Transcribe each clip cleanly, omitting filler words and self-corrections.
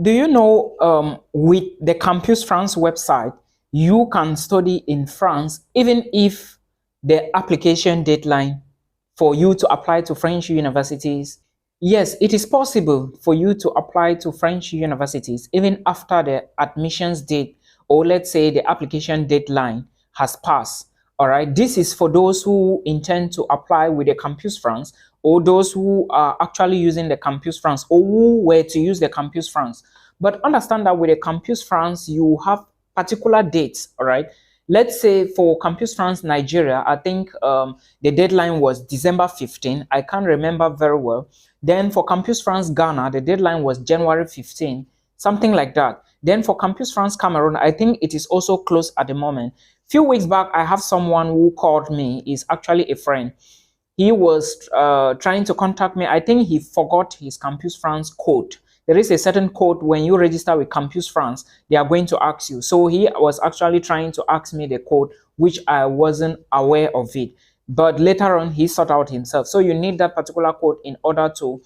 Do you know with the Campus France website, you can study in France even if the application deadline for you to apply to French universities? Yes, it is possible for you to apply to French universities even after the admissions date, or let's say the application deadline has passed. All right, this is for those who intend to apply with the Campus France, or those who are actually using the Campus France, or who were to use the Campus France. But understand that with the Campus France, you have particular dates. All right, let's say for Campus France Nigeria, I think the deadline was December 15. I can't remember very well. Then for Campus France Ghana, the deadline was January 15, something like that. Then for Campus France Cameroon, I think it is also closed at the moment. Few weeks back, I have someone who called me, is actually a friend. He was trying to contact me. I think he forgot his Campus France code. There is a certain code when you register with Campus France, they are going to ask you. So he was actually trying to ask me the code, which I wasn't aware of it. But later on, he sought out himself. So you need that particular code in order to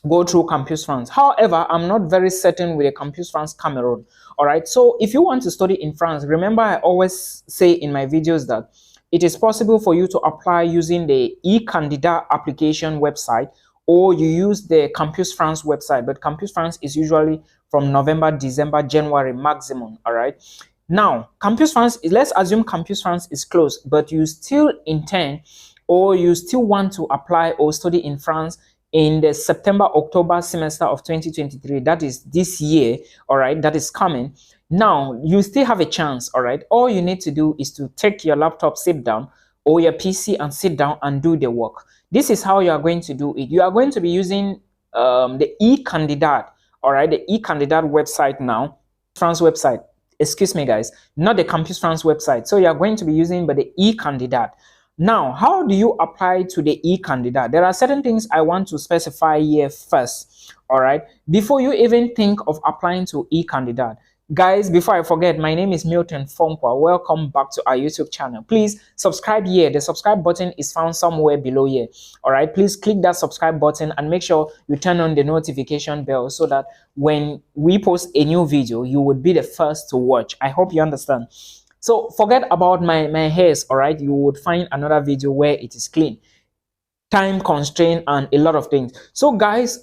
go through Campus France. However, I'm not very certain with the Campus France Cameroon. All right. So if you want to study in France, remember I always say in my videos that it is possible for you to apply using the E-candidat application website, or you use the Campus France website. But Campus France is usually from November, December, January maximum. All right. Now, Campus France, let's assume Campus France is closed, but you still intend, or you still want to apply or study in France in the September-October semester of 2023. That is this year, all right, that is coming. Now, you still have a chance, all right. All you need to do is to take your laptop, sit down, or your PC and sit down and do the work. This is how you are going to do it. You are going to be using the E-candidat, all right, the E-candidat website now, France website. Excuse me, guys, not the Campus France website. So you are going to be using but the E-candidat. Now, how do you apply to the E-candidat? There are certain things I want to specify here first, all right, before you even think of applying to E-candidat. Guys, before I forget, my name is Milton Fonkwa. Welcome back to our YouTube channel. Please subscribe here. The subscribe button is found somewhere below here. All right, please click that subscribe button and make sure you turn on the notification bell so that when we post a new video, you would be the first to watch. I hope you understand. So forget about my hairs, all right? You would find another video where it is clean. Time constraint and a lot of things. So guys,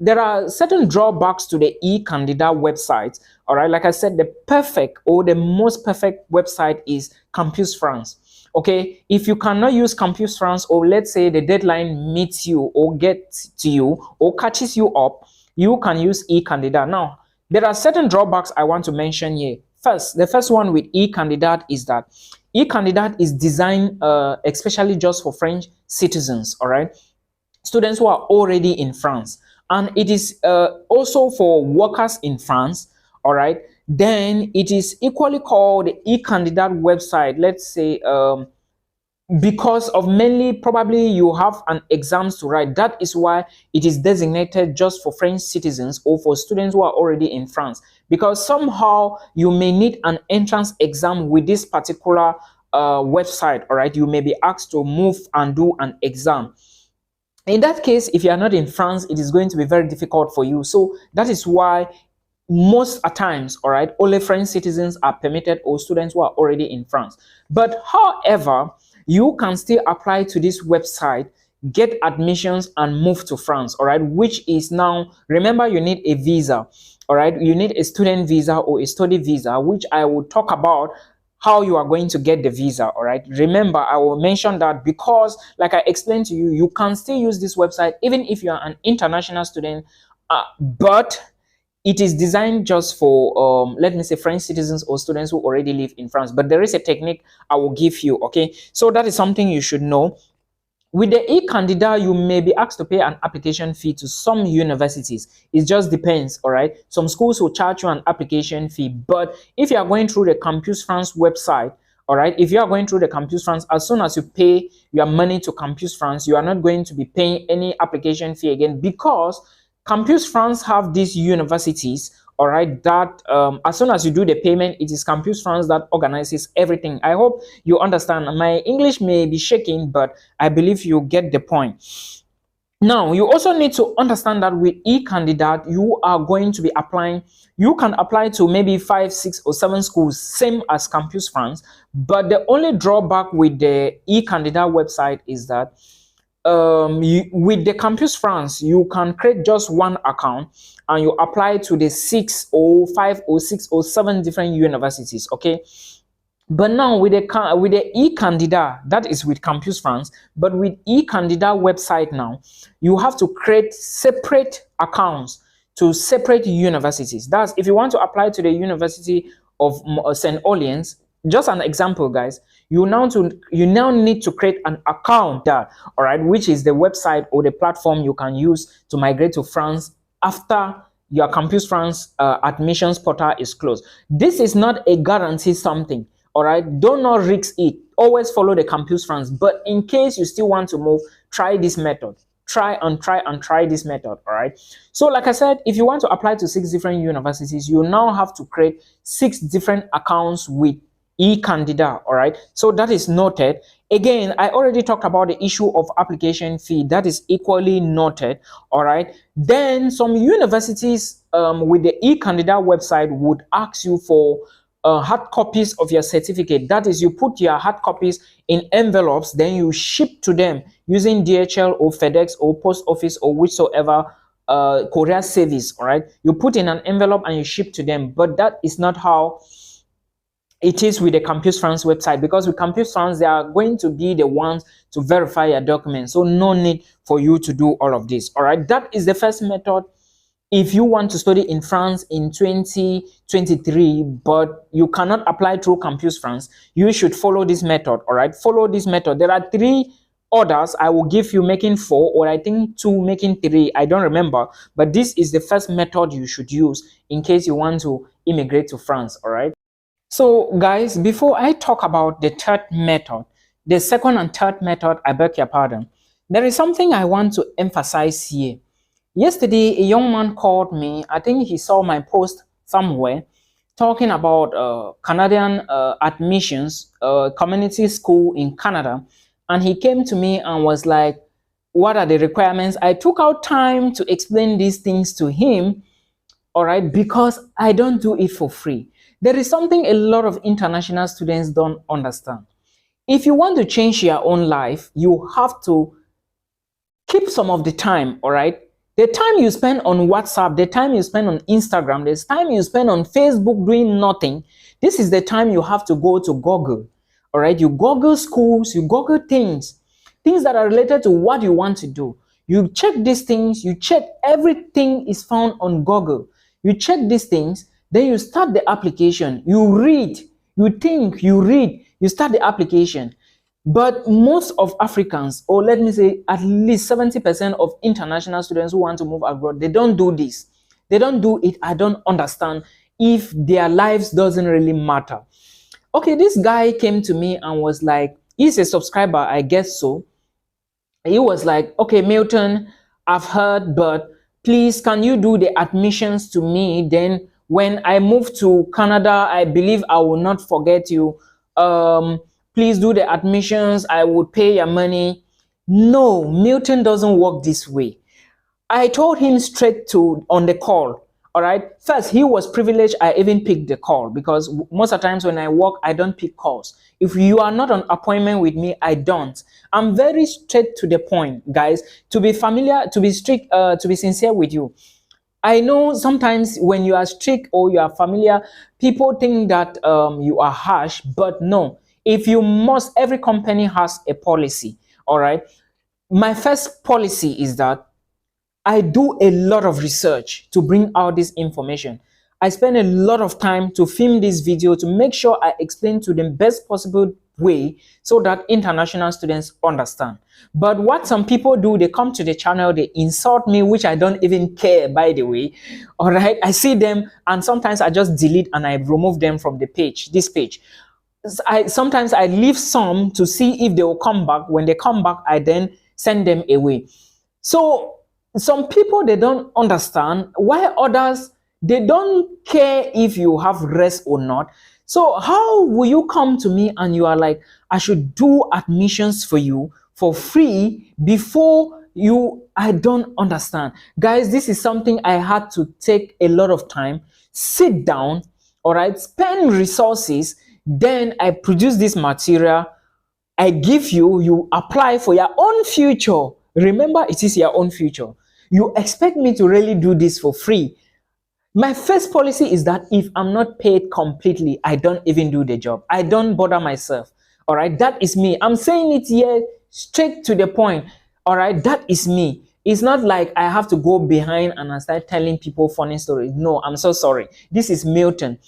there are certain drawbacks to the E-candidat website, all right? Like I said, the perfect or the most perfect website is Campus France, okay? If you cannot use Campus France, or let's say the deadline meets you or gets to you or catches you up, you can use E-candidat. Now, there are certain drawbacks I want to mention here. First, the first one with E-candidat is that E-candidat is designed especially just for French citizens, all right? Students who are already in France. And it is also for workers in France, all right? Then it is equally called the E-candidat website, let's say, because of mainly probably you have an exams to write. That is why it is designated just for French citizens or for students who are already in France, because somehow you may need an entrance exam with this particular website, all right? You may be asked to move and do an exam. In that case, if you are not in France, it is going to be very difficult for you. So that is why most at times, all right, only French citizens are permitted, or students who are already in France. But however, you can still apply to this website, get admissions and move to France, all right, which is now, remember, you need a visa, all right? You need a student visa or a study visa, which I will talk about how you are going to get the visa, all right? Remember, I will mention that because, like I explained to you, you can still use this website even if you are an international student, but it is designed just for, let me say, French citizens or students who already live in France. But there is a technique I will give you, okay? So that is something you should know. With the E-candidat, you may be asked to pay an application fee to some universities. It just depends, all right? Some schools will charge you an application fee. But if you are going through the Campus France website, all right, if you are going through the Campus France, as soon as you pay your money to Campus France, you are not going to be paying any application fee again, because Campus France have these universities, all right, that as soon as you do the payment, it is Campus France that organizes everything. I hope you understand. My English may be shaking, but I believe you get the point. Now, you also need to understand that with e-candidate, you are going to be applying. You can apply to maybe 5, 6, or 7 schools, same as Campus France. But the only drawback with the e-candidate website is that with the Campus France, you can create just one account and you apply to the 6 or 5 or 6 or 7 different universities. Okay. But now with the e-candidate, that is with Campus France, but with e-candidate website now, you have to create separate accounts to separate universities. That's if you want to apply to the University of St. Orleans, just an example, guys. You now need to create an account there, all right, which is the website or the platform you can use to migrate to France after your Campus France admissions portal is closed. This is not a guarantee something. All right, do not risk it. Always follow the Campus France. But in case you still want to move, try this method. Try this method. All right. So, like I said, if you want to apply to 6 different universities, you now have to create 6 different accounts with e-candidate. All right. So that is noted. Again, I already talked about the issue of application fee. That is equally noted. All right. Then some universities with the e-candidate website would ask you for hard copies of your certificate. That is, you put your hard copies in envelopes, then you ship to them using DHL or FedEx or post office or whichsoever courier service. All right, you put in an envelope and you ship to them. But that is not how it is with the Campus France website, because with Campus France, they are going to be the ones to verify your documents. So no need for you to do all of this. All right, that is the first method. If you want to study in France in 2023, but you cannot apply through Campus France, you should follow this method. All right, follow this method. There are 3 others I will give you, making 4, or I think 2, making 3. I don't remember, but this is the first method you should use in case you want to immigrate to France. All right. So, guys, before I talk about the third method, the second and third method, I beg your pardon, there is something I want to emphasize here. Yesterday, a young man called me. I think he saw my post somewhere talking about Canadian admissions, community school in Canada. And he came to me and was like, what are the requirements? I took out time to explain these things to him, all right, because I don't do it for free. There is something a lot of international students don't understand. If you want to change your own life, you have to keep some of the time, all right? The time you spend on WhatsApp, the time you spend on Instagram, the time you spend on Facebook doing nothing, this is the time you have to go to Google. All right, you Google schools, you Google things that are related to what you want to do. You check these things, you check everything is found on Google. You check these things, then you start the application. You read, you think, you read, you start the application. But most of Africans, or let me say at least 70% of international students who want to move abroad, they don't do this. They don't do it. I don't understand if their lives doesn't really matter. Okay, this guy came to me and was like, he's a subscriber, I guess so. He was like, okay, Milton, I've heard, but please, can you do the admissions to me? Then when I move to Canada, I believe I will not forget you. Please do the admissions. I would pay your money. No, Milton doesn't work this way. I told him straight on the call. All right. First, he was privileged. I even picked the call because most of the times when I work, I don't pick calls. If you are not on appointment with me, I don't. I'm very straight to the point, guys. To be familiar, to be strict, to be sincere with you. I know sometimes when you are strict or you are familiar, people think that you are harsh, but no. If you must, every company has a policy, all right? My first policy is that I do a lot of research to bring out this information. I spend a lot of time to film this video to make sure I explain to the best possible way so that international students understand. But what some people do, they come to the channel, they insult me, which I don't even care, by the way. All right, I see them and sometimes I just delete and I remove them from the page, this page. Sometimes I leave some to see if they will come back. When they come back, I then send them away. So some people, they don't understand, why others, they don't care if you have rest or not. So how will you come to me and you are like, I should do admissions for you for free before I don't understand. Guys, this is something I had to take a lot of time, sit down, all right, spend resources, then I produce this material, I give you, you apply for your own future. Remember, it is your own future. You expect me to really do this for free. My first policy is that if I'm not paid completely, I don't even do the job. I don't bother myself. All right, that is me. I'm saying it here straight to the point. All right, that is me. It's not like I have to go behind and I start telling people funny stories. No, I'm so sorry. This is Milton.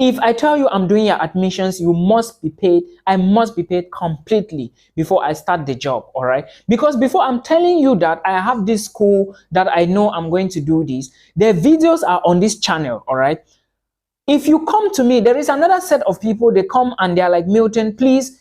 If I tell you I'm doing your admissions, you must be paid. I must be paid completely before I start the job, all right? Because before I'm telling you that I have this school that I know I'm going to do this, the videos are on this channel, all right? If you come to me, there is another set of people, they come and they're like, Milton, please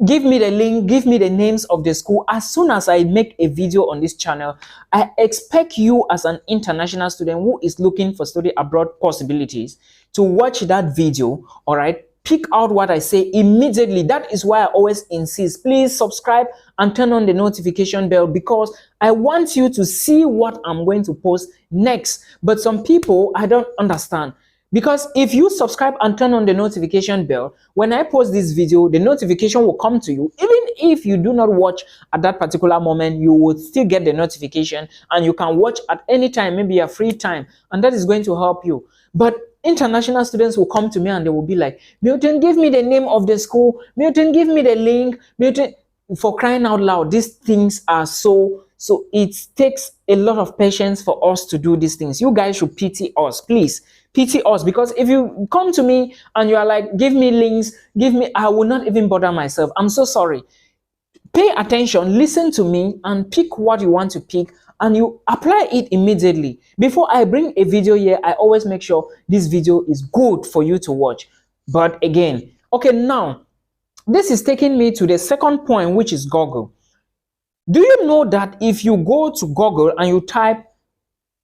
give me the link, give me the names of the school. As soon as I make a video on this channel, I expect you as an international student who is looking for study abroad possibilities to watch that video, all right? Pick out what I say immediately. That is why I always insist, please subscribe and turn on the notification bell, because I want you to see what I'm going to post next. But some people, I don't understand. Because if you subscribe and turn on the notification bell, when I post this video, the notification will come to you. Even if you do not watch at that particular moment, you will still get the notification and you can watch at any time, maybe a free time, and that is going to help you. But international students will come to me and they will be like, Milton, give me the name of the school. Milton, give me the link. Milton, for crying out loud, these things are so it takes a lot of patience for us to do these things. You guys should pity us, please. Pity us, because if you come to me and you are like, give me links, I will not even bother myself. I'm so sorry. Pay attention, listen to me, and pick what you want to pick, and you apply it immediately. Before I bring a video here, I always make sure this video is good for you to watch. But again, okay, now this is taking me to the second point, which is Google. Do you know that if you go to Google and you type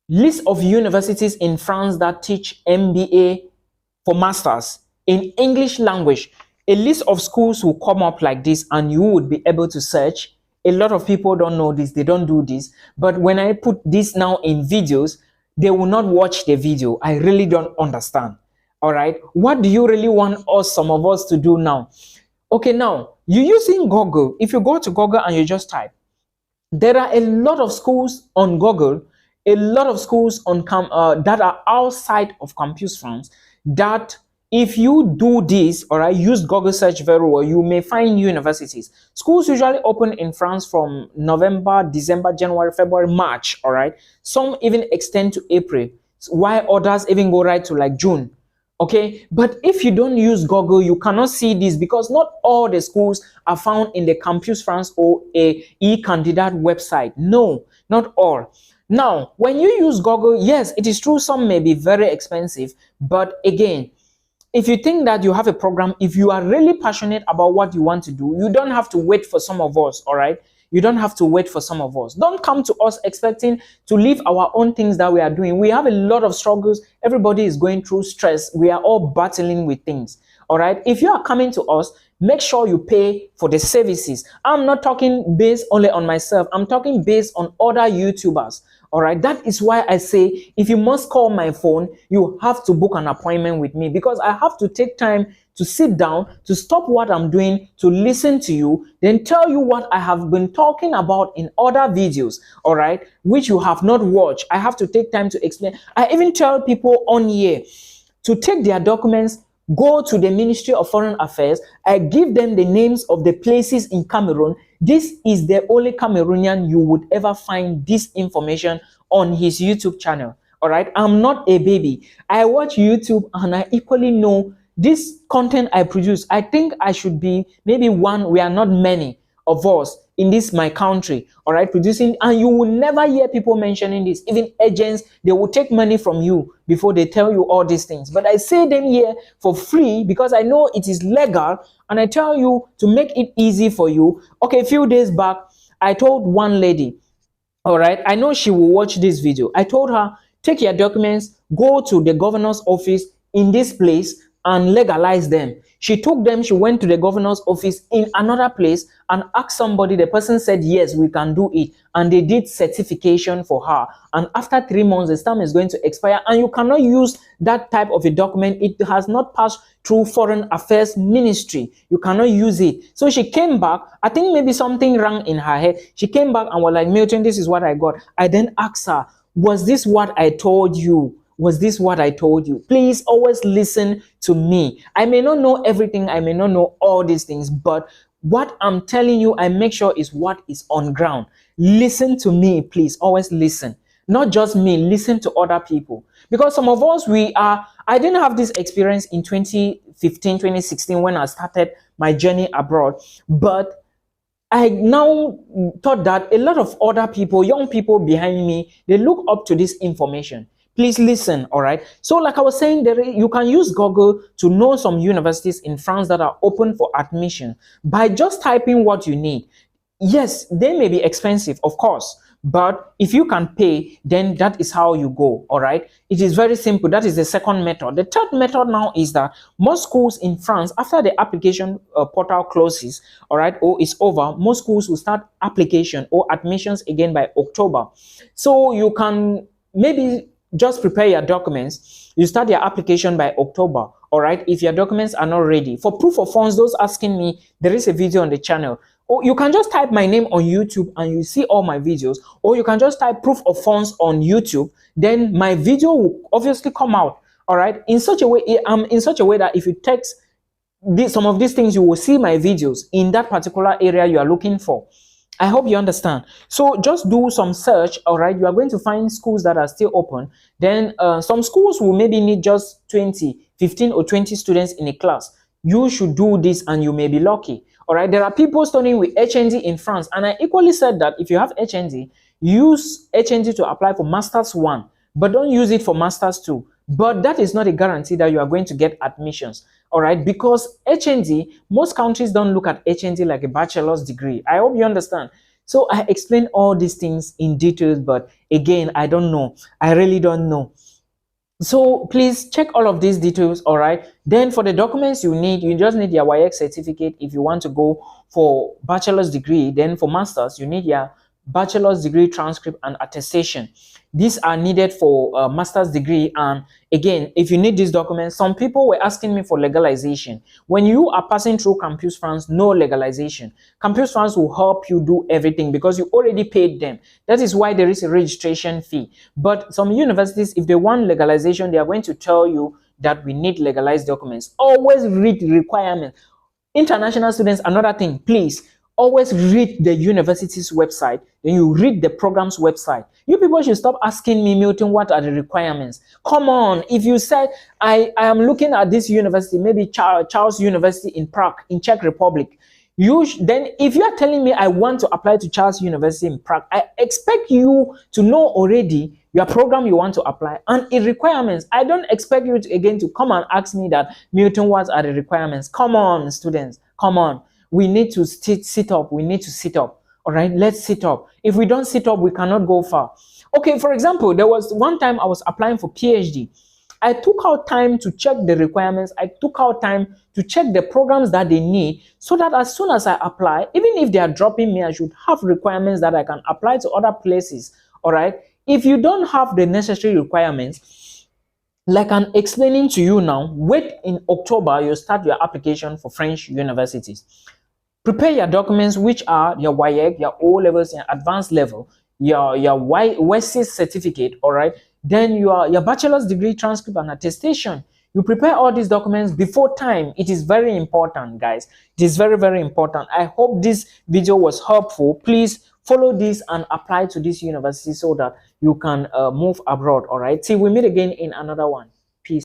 list of universities in France that teach MBA for masters in English language, a list of schools will come up like this and you would be able to search. A lot of people don't know this, they don't do this. But when I put this now in videos, they will not watch the video. I really don't understand. All right, what do you really want some of us to do now? Okay, now you're using Google. If you go to Google and you just type, there are a lot of schools on Google, a lot of schools on that are outside of Campus France, that if you do this, or use Google search very well, you may find universities. Schools usually open in France from November, December, January, February, March, all right? Some even extend to April, while others even go right to like June. Okay, but if you don't use Google, you cannot see this, because not all the schools are found in the Campus France or a E-candidat website. No, not all. Now, when you use Google, yes, it is true, some may be very expensive, but again, if you think that you have a program, if you are really passionate about what you want to do, you don't have to wait for some of us, all right? You don't have to wait for some of us. Don't come to us expecting to leave our own things that we are doing. We have a lot of struggles. Everybody is going through stress. We are all battling with things. All right. If you are coming to us, make sure you pay for the services. I'm not talking based only on myself. I'm talking based on other YouTubers. All right. That is why I say, if you must call my phone, you have to book an appointment with me, because I have to take time to sit down, to stop what I'm doing, to listen to you, then tell you what I have been talking about in other videos, all right, which you have not watched. I have to take time to explain. I even tell people on here to take their documents, go to the Ministry of Foreign Affairs. I give them the names of the places in Cameroon. This is the only Cameroonian you would ever find this information on his YouTube channel, all right? I'm not a baby. I watch YouTube and I equally know this content I produce. I think I should be maybe one. We are not many of us in this my country, all right, producing, and you will never hear people mentioning this. Even agents, they will take money from you before they tell you all these things. But I say them here for free because I know it is legal, and I tell you to make it easy for you. Okay, a few days back, I told one lady, all right, I know she will watch this video. I told her, take your documents, go to the governor's office in this place, and legalize them. She took them, she went to the governor's office in another place and asked somebody. The person said, yes, we can do it. And they did certification for her. And after 3 months, the stamp is going to expire. And you cannot use that type of a document. It has not passed through Foreign Affairs Ministry. You cannot use it. So she came back. I think maybe something rang in her head. She came back and was like, Milton, this is what I got. I then asked her, was this what I told you? Was this what I told you? Please always listen to me. I may not know everything. I may not know all these things, but what I'm telling you, I make sure is what is on ground. Listen to me, please. Always listen. Not just me, listen to other people. Because some of us, I didn't have this experience in 2015, 2016 when I started my journey abroad, but I now thought that a lot of other people, young people behind me, they look up to this information. Please listen, all right? So like I was saying, you can use Google to know some universities in France that are open for admission by just typing what you need. Yes, they may be expensive, of course, but if you can pay, then that is how you go, all right? It is very simple. That is the second method. The third method now is that most schools in France, after the application portal closes, all right, or is over, most schools will start application or admissions again by October. So you can maybe just prepare your documents. You start your application by October, all right, if your documents are not ready. For proof of funds, those asking me, there is a video on the channel. Or you can just type my name on YouTube and you see all my videos. Or you can just type proof of funds on YouTube. Then my video will obviously come out, all right, in such a way, in such a way that if you text some of these things, you will see my videos in that particular area you are looking for. I hope you understand. So just do some search, all right? You are going to find schools that are still open. Then some schools will maybe need just 15 or 20 students in a class. You should do this and you may be lucky, all right? There are people studying with HND in France. And I equally said that if you have HND, use HND to apply for Masters 1, but don't use it for Masters 2. But that is not a guarantee that you are going to get admissions, all right? Because HND, most countries don't look at HND like a bachelor's degree. I hope you understand. So I explained all these things in details, but again, I don't know. I really don't know. So please check all of these details, all right? Then for the documents you need, you just need your WAEC certificate if you want to go for bachelor's degree. Then for master's, you need your bachelor's degree transcript and attestation. These are needed for a master's degree. And again, if you need these documents, some people were asking me for legalization. When you are passing through Campus France, no legalization. Campus France will help you do everything because you already paid them. That is why there is a registration fee. But some universities, if they want legalization, they are going to tell you that we need legalized documents. Always read the requirements. International students, another thing, please. Always read the university's website, then you read the program's website. You people should stop asking me, Milton, what are the requirements? Come on, if you said, I am looking at this university, maybe Charles University in Prague, in Czech Republic, then if you are telling me I want to apply to Charles University in Prague, I expect you to know already your program you want to apply and its requirements. I don't expect you to come and ask me that, Milton, what are the requirements? Come on, students, come on. We need to sit up. We need to sit up. All right, let's sit up. If we don't sit up, we cannot go far. Okay, for example, there was one time I was applying for PhD. I took out time to check the requirements. I took out time to check the programs that they need so that as soon as I apply, even if they are dropping me, I should have requirements that I can apply to other places. All right, if you don't have the necessary requirements, like I'm explaining to you now, wait in October, you start your application for French universities. Prepare your documents, which are your WAEC, your O levels, your advanced level, your WESIS certificate, all right? Then your bachelor's degree transcript and attestation. You prepare all these documents before time. It is very important, guys. It is very, very important. I hope this video was helpful. Please follow this and apply to this university so that you can move abroad, all right? Till we meet again in another one. Peace.